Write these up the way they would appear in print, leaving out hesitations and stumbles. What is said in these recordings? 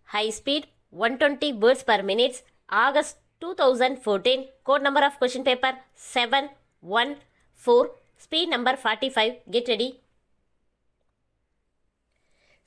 high speed 120 words per minute, August 2014, code number of question paper 714, speed number 45, get ready.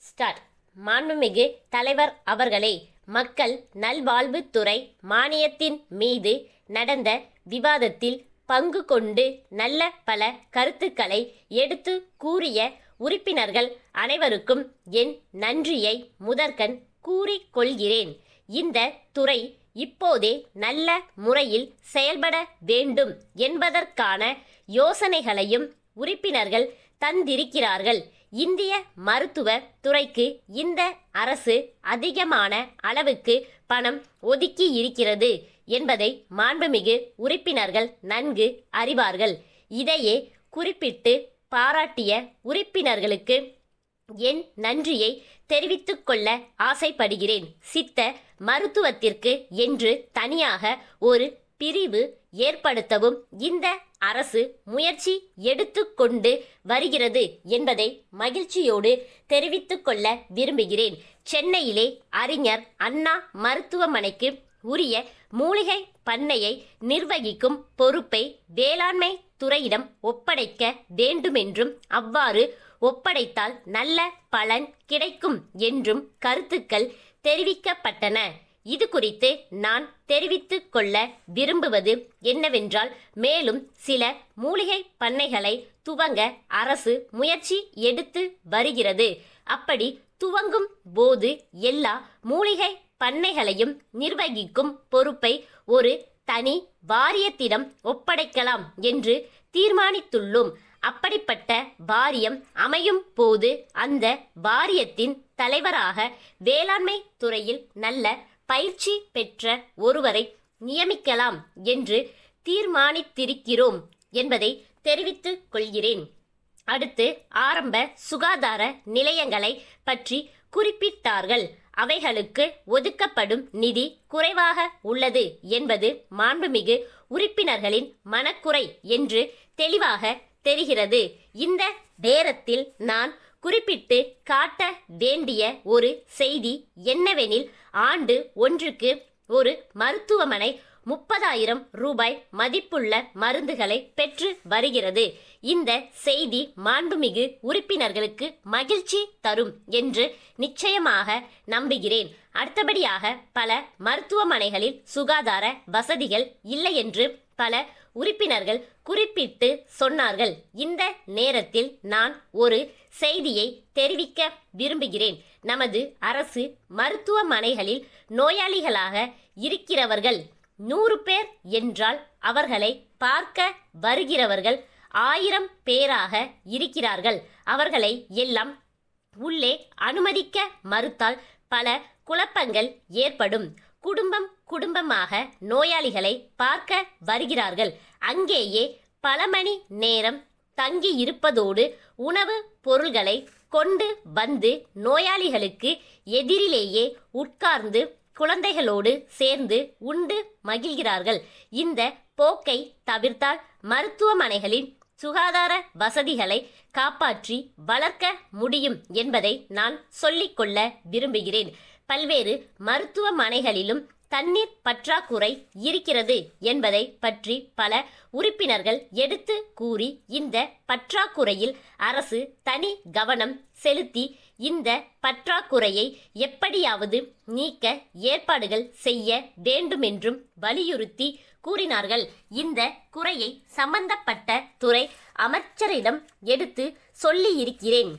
Start. மாண்புமிகு தலைவர் அவர்களே, மக்கள் நல்வாழ்வுத்துறை மானியத்தின் மீது நடந்த விவாதத்தில் பங்கு கொண்டு நல்ல பல கருத்துக்களை எடுத்து கூறிய உறுப்பினர்கள் அனைவருக்கும் என் நன்றியை முதற்கண் கூறிக்கொள்கிறேன். இந்த துறை இப்போதே நல்ல முறையில் செயல்பட வேண்டும் என்பதற்கான யோசனைகளையும் உறுப்பினர்கள் தந்திருக்கிறார்கள். இந்திய மருத்துவ துறைக்கு இந்த அரசு அதிகமான அளவுக்கு பணம் ஒதுக்கி இருக்கிறது என்பதை மாண்புமிகு உறுப்பினர்கள் நன்கு அறிவார்கள். இதையே குறிப்பிட்டு பாராட்டிய உறுப்பினர்களுக்கு என் நன்றியை தெரிவித்துக் கொள்ள ஆசைப்படுகிறேன். சித்த மருத்துவத்திற்கு என்று தனியாக ஒரு பிரிவு ஏற்படுத்தவும் இந்த அரசு முயற்சி எடுத்துக்கொண்டு வருகிறது என்பதை மகிழ்ச்சியோடு தெரிவித்துக் கொள்ள விரும்புகிறேன். சென்னையிலே அறிஞர் அண்ணா மருத்துவமனைக்கு உரிய மூலிகை பண்ணையை நிர்வகிக்கும் பொறுப்பை வேளாண்மை துறையிடம் ஒப்படைக்க வேண்டுமென்றும் அவ்வாறு ஒப்படைத்தால் நல்ல பலன் கிடைக்கும் என்றும் கருத்துக்கள் தெரிவிக்கப்பட்டன. இது குறித்து நான் தெரிவித்துக் கொள்ள விரும்புவது என்னவென்றால், மேலும் சில மூலிகை பண்ணைகளை துவங்க அரசு முயற்சி எடுத்து வருகிறது. அப்படி துவங்கும் போது எல்லா மூலிகை பண்ணைகளையும் நிர்வகிக்கும் பொறுப்பை ஒரு தனி வாரியத்திடம் ஒப்படைக்கலாம் என்று தீர்மானித்துள்ளோம். அப்படிப்பட்ட வாரியம் அமையும் போது அந்த வாரியத்தின் தலைவராக வேளாண்மை துறையில் நல்ல பயிற்சி பெற்ற ஒருவரை நியமிக்கலாம் என்று தீர்மானித்திருக்கிறோம் என்பதை தெரிவித்துக் கொள்கிறேன். அடுத்து ஆரம்ப சுகாதார நிலையங்களை பற்றி குறிப்பிட்டார்கள். அவைகளுக்கு ஒதுக்கப்படும் நிதி குறைவாக உள்ளது என்பது மாண்புமிகு உறுப்பினர்களின் மனக்குறை என்று தெளிவாக தெரிகிறது. இந்த நேரத்தில் நான் குறிப்பிட்டு காட்ட வேண்டிய ஒரு செய்தி என்னவெனில், ஆண்டு ஒன்றுக்கு ஒரு மருத்துவமனை 30,000 ரூபாய் மதிப்புள்ள மருந்துகளை பெற்று வருகிறது. இந்த செய்தி மாண்புமிகு உறுப்பினர்களுக்கு மகிழ்ச்சி தரும் என்று நிச்சயமாக நம்புகிறேன். அடுத்தபடியாக பல மருத்துவமனைகளில் சுகாதார வசதிகள் இல்லை என்று பல உறுப்பினர்கள் குறிப்பிட்டு சொன்னார்கள். இந்த நேரத்தில் நான் ஒரு செய்தியை தெரிவிக்க விரும்புகிறேன். நமது அரசு மருத்துவமனைகளில் நோயாளிகளாக இருக்கிறவர்கள் 100 பேர் என்றால் அவர்களை பார்க்க வருகிறவர்கள் 1000 பேராக இருக்கிறார்கள். அவர்களை எல்லாம் உள்ளே அனுமதிக்க மறுத்தால் பல குழப்பங்கள் ஏற்படும். குடும்பமாக நோயாளிகளை பார்க்க வருகிறார்கள். அங்கேயே பல மணி நேரம் தங்கி இருப்பதோடு உணவு பொருள்களை கொண்டு வந்து நோயாளிகளுக்கு எதிரிலேயே உட்கார்ந்து குழந்தைகளோடு சேர்ந்து உண்டு மகிழ்கிறார்கள். இந்த போக்கை தவிர்த்தால் மருத்துவமனைகளின் சுகாதார வசதிகளை காப்பாற்றி வளர்க்க முடியும் என்பதை நான் சொல்லிக்கொள்ள விரும்புகிறேன். பல்வேறு மருத்துவமனைகளிலும் தண்ணீர் பற்றாக்குறை இருக்கிறது என்பதை பற்றி பல உறுப்பினர்கள் எடுத்து கூறி இந்த பற்றாக்குறையில் அரசு தனி கவனம் செலுத்தி இந்த பற்றாக்குறையை எப்படியாவது நீக்க ஏற்பாடுகள் செய்ய வேண்டுமென்றும் வலியுறுத்தி கூறினார்கள். இந்த குறையை சம்பந்தப்பட்ட துறை அமைச்சரிடம் எடுத்து சொல்லியிருக்கிறேன்.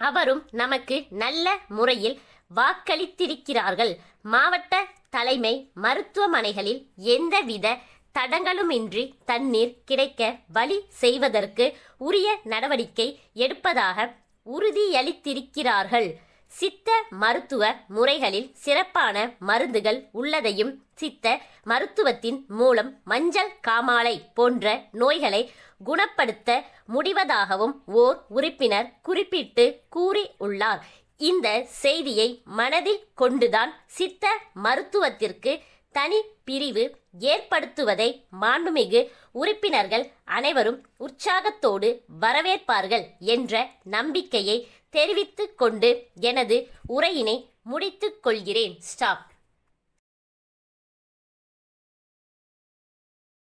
அவரும் நமக்கு நல்ல முறையில் வாக்களித்திருக்கிறார்கள். மாவட்ட தலைமை மருத்துவமனைகளில் எந்தவித தடங்களுமின்றி தண்ணீர் கிடைக்க வழி செய்வதற்கு உரிய நடவடிக்கை எடுப்பதாக உறுதியளித்திருக்கிறார்கள். சித்த மருத்துவ முறைகளில் சிறப்பான மருந்துகள் உள்ளதையும் சித்த மருத்துவத்தின் மூலம் மஞ்சள் காமாலை போன்ற நோய்களை குணப்படுத்த முடிவதாகவும் ஓர் உறுப்பினர் குறிப்பிட்டு கூறியுள்ளார். இந்த செய்தியை மனதில் கொண்டுதான் சித்த மருத்துவத்திற்கு தனி பிரிவு ஏற்படுத்துவதை மாண்புமிகு உறுப்பினர்கள் அனைவரும் உற்சாகத்தோடு வரவேற்பார்கள் என்ற நம்பிக்கையை தெரிவித்துக் கொண்டு எனது உரையினை முடித்துக் கொள்கிறேன். ஸ்டாப்.